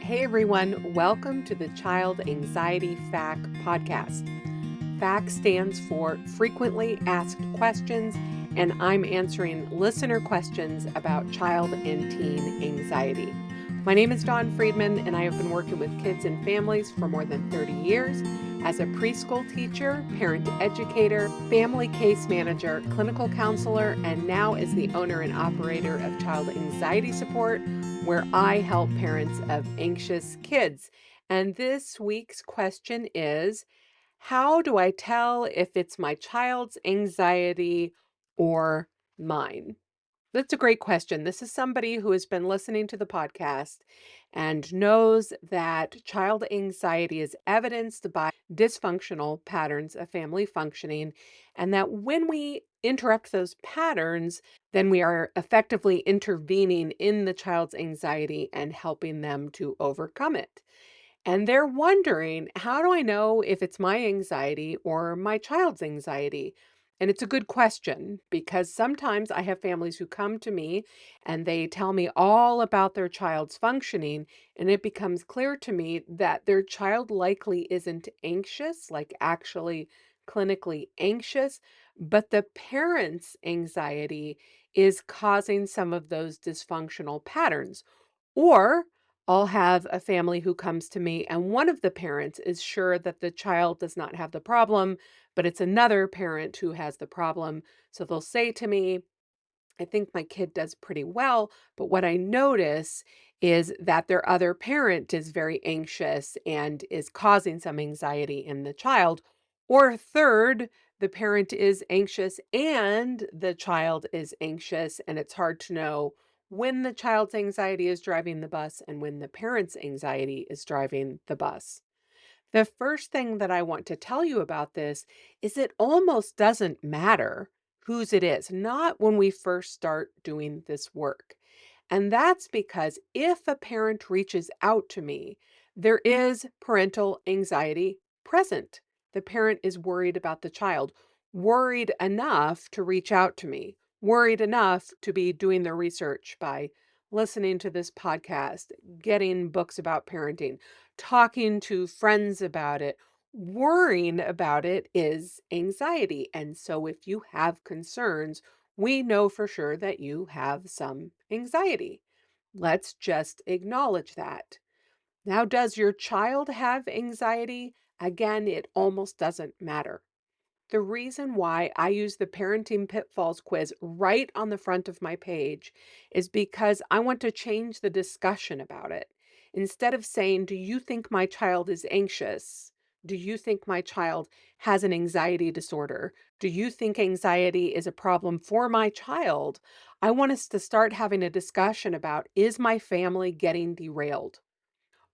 Hey everyone, welcome to the Child Anxiety FAQ podcast. FAQ stands for Frequently Asked Questions, and I'm answering listener questions about child and teen anxiety. My name is Dawn Friedman, and I have been working with kids and families for more than 30 years as a preschool teacher, parent educator, family case manager, clinical counselor, and now as the owner and operator of Child Anxiety Support, where I help parents of anxious kids. And this week's question is, how do I tell if it's my child's anxiety or mine? That's a great question. This is somebody who has been listening to the podcast and knows that child anxiety is evidenced by dysfunctional patterns of family functioning, and that when we interrupt those patterns, then we are effectively intervening in the child's anxiety and helping them to overcome it. And they're wondering, how do I know if it's my anxiety or my child's anxiety? And it's a good question because sometimes I have families who come to me and they tell me all about their child's functioning, and it becomes clear to me that their child likely isn't anxious, like actually clinically anxious, but the parent's anxiety is causing some of those dysfunctional patterns. Or I'll have a family who comes to me, and one of the parents is sure that the child does not have the problem, but it's another parent who has the problem. So they'll say to me, I think my kid does pretty well, but what I notice is that their other parent is very anxious and is causing some anxiety in the child. Or third, the parent is anxious and the child is anxious, and it's hard to know when the child's anxiety is driving the bus and when the parent's anxiety is driving the bus. The first thing that I want to tell you about this is it almost doesn't matter whose it is, not when we first start doing this work. And that's because if a parent reaches out to me, there is parental anxiety present. The parent is worried about the child, worried enough to reach out to me, worried enough to be doing their research by listening to this podcast, getting books about parenting, talking to friends about it. Worrying about it is anxiety. And so if you have concerns, we know for sure that you have some anxiety. Let's just acknowledge that. Now, does your child have anxiety? Again, it almost doesn't matter. The reason why I use the Parenting Pitfalls quiz right on the front of my page is because I want to change the discussion about it. Instead of saying, do you think my child is anxious? Do you think my child has an anxiety disorder? Do you think anxiety is a problem for my child? I want us to start having a discussion about, is my family getting derailed?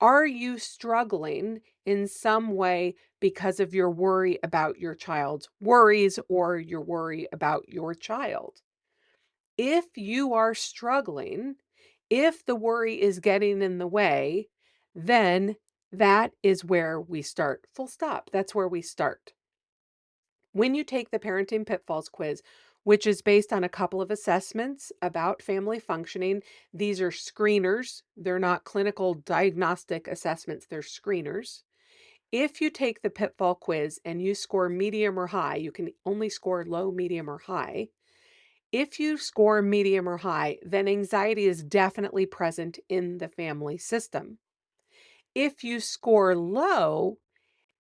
Are you struggling in some way because of your worry about your child's worries or your worry about your child? If you are struggling, if the worry is getting in the way, then that is where we start. Full stop. That's where we start. When you take the Parenting Pitfalls quiz, which is based on a couple of assessments about family functioning, these are screeners. They're not clinical diagnostic assessments, they're screeners. If you take the Pitfall quiz and you score medium or high, you can only score low, medium, or high. If you score medium or high, then anxiety is definitely present in the family system. If you score low,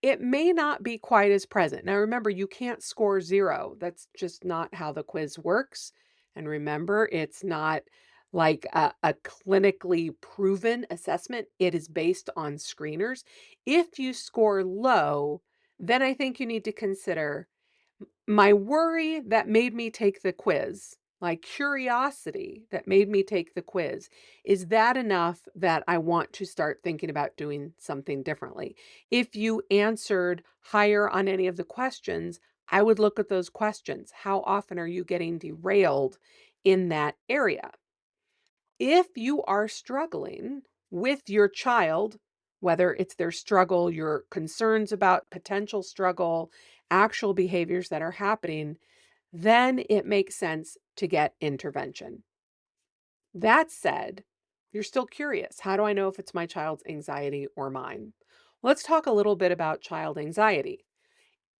it may not be quite as present. Now, remember, you can't score 0. That's just not how the quiz works. And remember, it's not like a clinically proven assessment. It is based on screeners. If you score low, then I think you need to consider my worry that made me take the quiz, my curiosity that made me take the quiz, is that enough that I want to start thinking about doing something differently? If you answered higher on any of the questions, I would look at those questions. How often are you getting derailed in that area? If you are struggling with your child, whether it's their struggle, your concerns about potential struggle, actual behaviors that are happening, then it makes sense to get intervention. That said, You're still curious. How do I know if it's my child's anxiety or mine? Let's talk a little bit about child anxiety.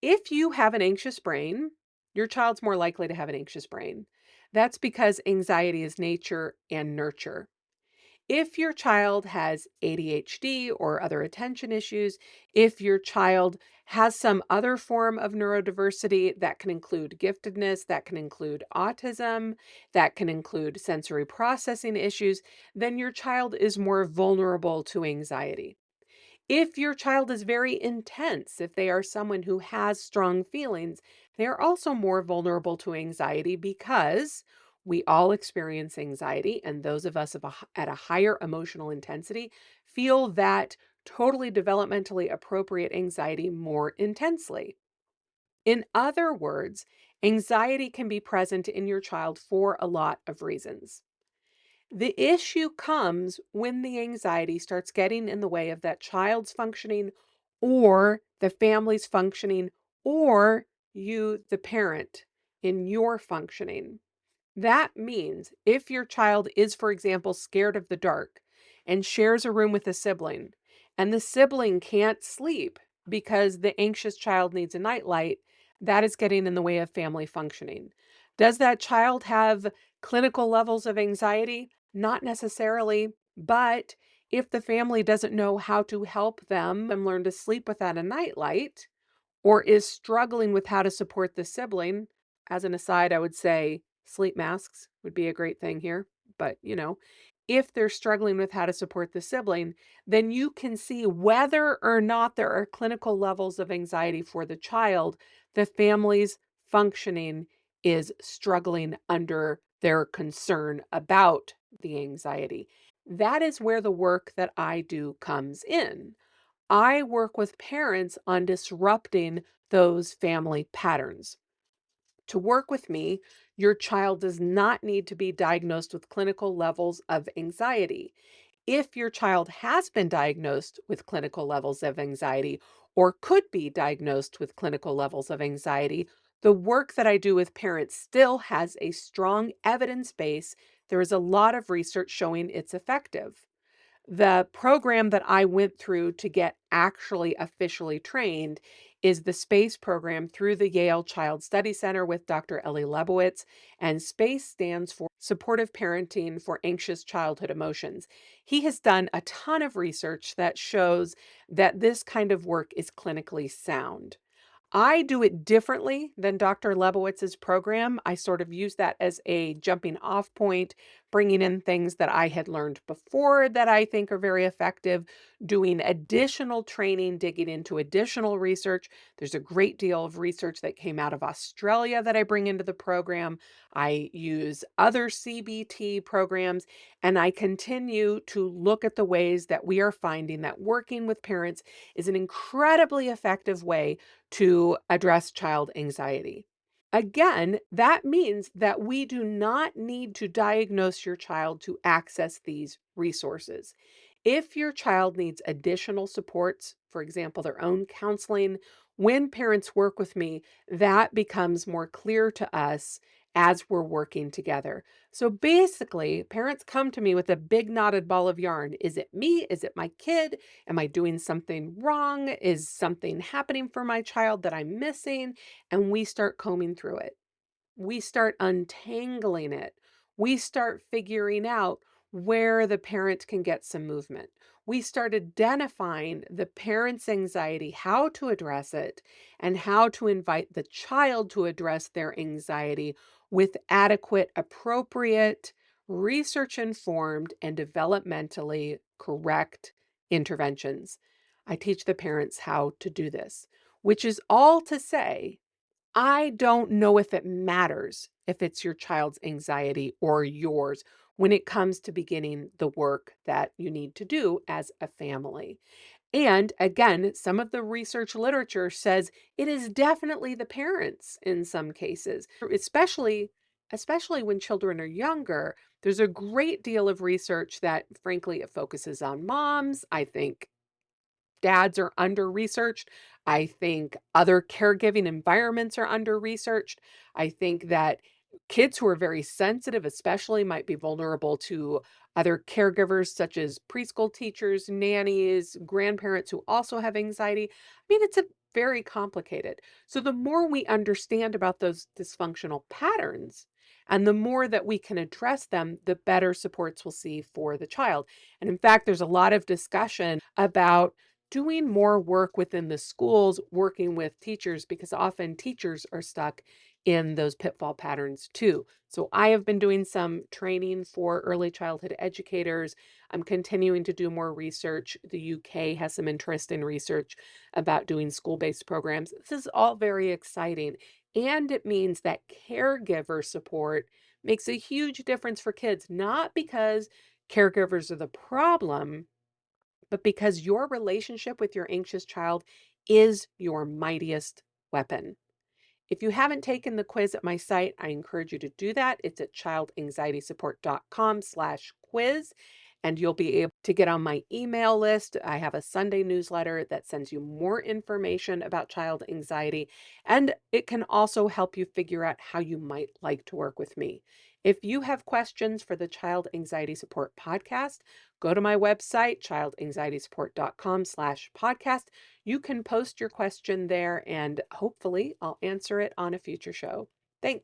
If you have an anxious brain, your child's more likely to have an anxious brain. That's because anxiety is nature and nurture. If your child has ADHD or other attention issues, if your child has some other form of neurodiversity that can include giftedness, that can include autism, that can include sensory processing issues, then your child is more vulnerable to anxiety. If your child is very intense, if they are someone who has strong feelings, they are also more vulnerable to anxiety because we all experience anxiety, and those of us at a higher emotional intensity feel that totally developmentally appropriate anxiety more intensely. In other words, anxiety can be present in your child for a lot of reasons. The issue comes when the anxiety starts getting in the way of that child's functioning or the family's functioning or you, the parent, in your functioning. That means if your child is, for example, scared of the dark and shares a room with a sibling, and the sibling can't sleep because the anxious child needs a nightlight, that is getting in the way of family functioning. Does that child have clinical levels of anxiety? Not necessarily, but if the family doesn't know how to help them and learn to sleep without a nightlight, or is struggling with how to support the sibling. As an aside, I would say sleep masks would be a great thing here. But, if they're struggling with how to support the sibling, then you can see whether or not there are clinical levels of anxiety for the child. The family's functioning is struggling under their concern about the anxiety. That is where the work that I do comes in. I work with parents on disrupting those family patterns. To work with me, your child does not need to be diagnosed with clinical levels of anxiety. If your child has been diagnosed with clinical levels of anxiety or could be diagnosed with clinical levels of anxiety, the work that I do with parents still has a strong evidence base. There is a lot of research showing it's effective. The program that I went through to get actually officially trained is the SPACE program through the Yale Child Study Center with Dr. Ellie Lebowitz. And SPACE stands for Supportive Parenting for Anxious Childhood Emotions. He has done a ton of research that shows that this kind of work is clinically sound. I do it differently than Dr. Lebowitz's program. I sort of use that as a jumping off point, bringing in things that I had learned before that I think are very effective, doing additional training, digging into additional research. There's a great deal of research that came out of Australia that I bring into the program. I use other CBT programs, and I continue to look at the ways that we are finding that working with parents is an incredibly effective way to address child anxiety. Again, that means that we do not need to diagnose your child to access these resources. If your child needs additional supports, for example, their own counseling, when parents work with me, that becomes more clear to us as we're working together. So basically, parents come to me with a big knotted ball of yarn. Is it me? Is it my kid? Am I doing something wrong? Is something happening for my child that I'm missing? And we start combing through it. We start untangling it. We start figuring out where the parent can get some movement. We start identifying the parent's anxiety, how to address it, and how to invite the child to address their anxiety with adequate, appropriate, research informed, and developmentally correct interventions. I teach the parents how to do this, which is all to say I don't know if it matters if it's your child's anxiety or yours when it comes to beginning the work that you need to do as a family. And again, some of the research literature says it is definitely the parents in some cases, especially when children are younger. There's a great deal of research that frankly it focuses on moms. I think dads are under researched. I think other caregiving environments are under researched. I think that kids who are very sensitive, especially, might be vulnerable to other caregivers such as preschool teachers, nannies, grandparents who also have anxiety. I mean, it's a very complicated. So the more we understand about those dysfunctional patterns and the more that we can address them, the better supports we'll see for the child. And in fact, there's a lot of discussion about doing more work within the schools, working with teachers, because often teachers are stuck in those pitfall patterns too. So I have been doing some training for early childhood educators. I'm continuing to do more research. The UK has some interest in research about doing school-based programs. This is all very exciting. And it means that caregiver support makes a huge difference for kids, not because caregivers are the problem, but because your relationship with your anxious child is your mightiest weapon. If you haven't taken the quiz at my site, I encourage you to do that. It's at childanxietysupport.com/quiz, and you'll be able to get on my email list. I have a Sunday newsletter that sends you more information about child anxiety, and it can also help you figure out how you might like to work with me. If you have questions for the Child Anxiety Support Podcast, go to my website, childanxietysupport.com/podcast. You can post your question there and hopefully I'll answer it on a future show. Thanks.